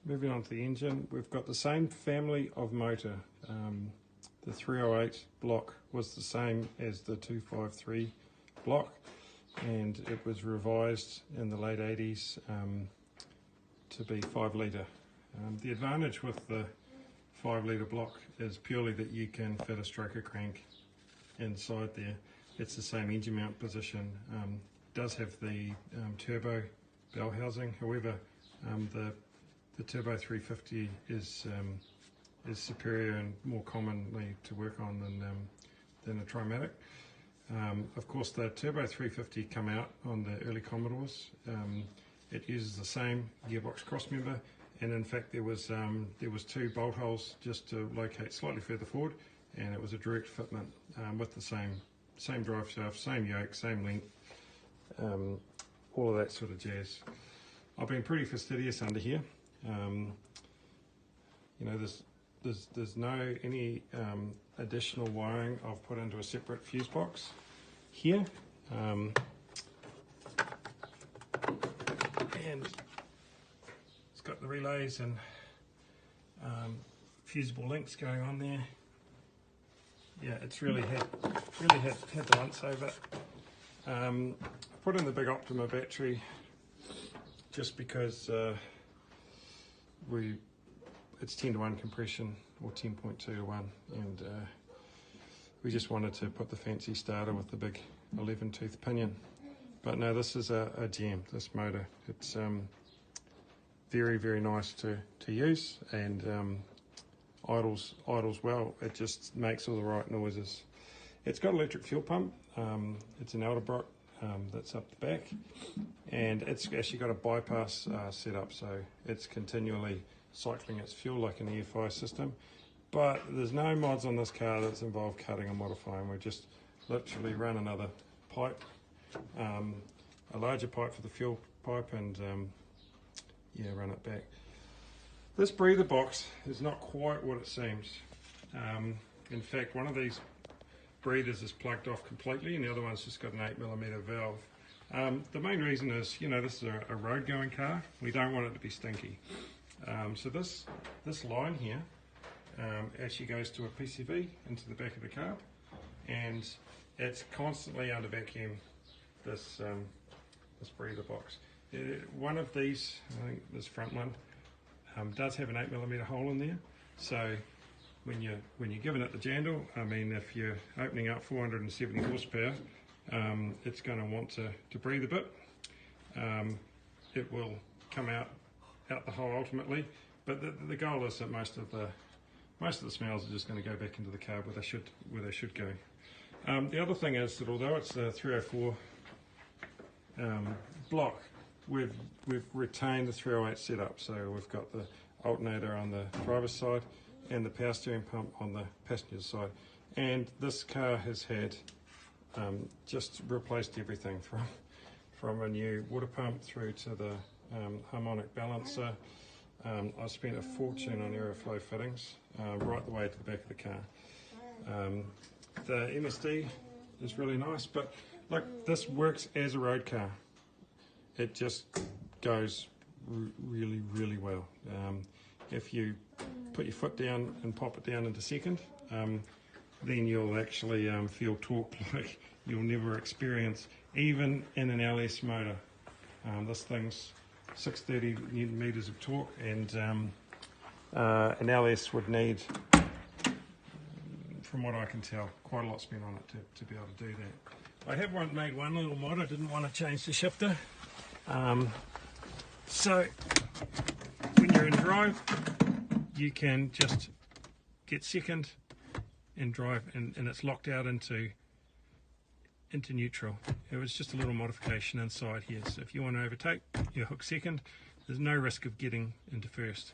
moving on to the engine, we've got the same family of motor. The 308 block was the same as the 253 block, and it was revised in the late 80s to be 5 litre. The advantage with the 5 litre block is purely that you can fit a stroker crank inside there. It's the same engine mount position. Does have the turbo bell housing. However, the turbo 350 is superior and more commonly to work on than a Trimatic. Of course, the turbo 350 come out on the early Commodores. It uses the same gearbox crossmember, and in fact there was 2 bolt holes just to locate slightly further forward, and it was a direct fitment with the same drive shaft, same yoke, same length, all of that sort of jazz. I've been pretty fastidious under here. You know, there's no any additional wiring I've put into a separate fuse box here, and it's got the relays and fusible links going on there. Yeah, it's really had the once over. Put in the big Optima battery just because it's 10:1 compression, or 10.2:1, and we just wanted to put the fancy starter with the big 11-tooth pinion. But no, this is a gem, this motor. It's very, very nice to use, and idles well. It just makes all the right noises. It's got electric fuel pump. It's an Elderbrock that's up the back, and it's actually got a bypass setup, so it's continually cycling its fuel like an EFI system. But there's no mods on this car that's involved cutting or modifying. We just literally run another pipe, a larger pipe for the fuel pipe, and yeah, run it back. This breather box is not quite what it seems. In fact, one of these breathers is plugged off completely, and the other one's just got an 8mm valve. The main reason is, you know, this is a road going car. We don't want it to be stinky. So this line here actually goes to a PCV into the back of the car, and it's constantly under vacuum, this breather box. One of these, I think this front one, does have an 8mm hole in there, so when you're giving it the jandle, I mean, if you're opening up 470 horsepower, it's going to want to breathe a bit. It will come out the hole ultimately, but the goal is that most of the smells are just going to go back into the car where they should go. The other thing is that although it's the 304 block, we've retained the 308 setup. So we've got the alternator on the driver's side and the power steering pump on the passenger side. And this car has had just replaced everything from a new water pump through to the harmonic balancer. I spent a fortune on aeroflow fittings right the way to the back of the car. The MSD is really nice, but look, this works as a road car. It just goes really, really well. If you put your foot down and pop it down into second, then you'll actually feel torque like you'll never experience, even in an LS motor. This thing's 630 Newton meters of torque, and an LS would need, from what I can tell, quite a lot spent on it to be able to do that. I have made one little mod. I didn't want to change the shifter. So when you're in drive, you can just get second and drive, and it's locked out into neutral. It was just a little modification inside here. So if you want to overtake, you hook second. There's no risk of getting into first.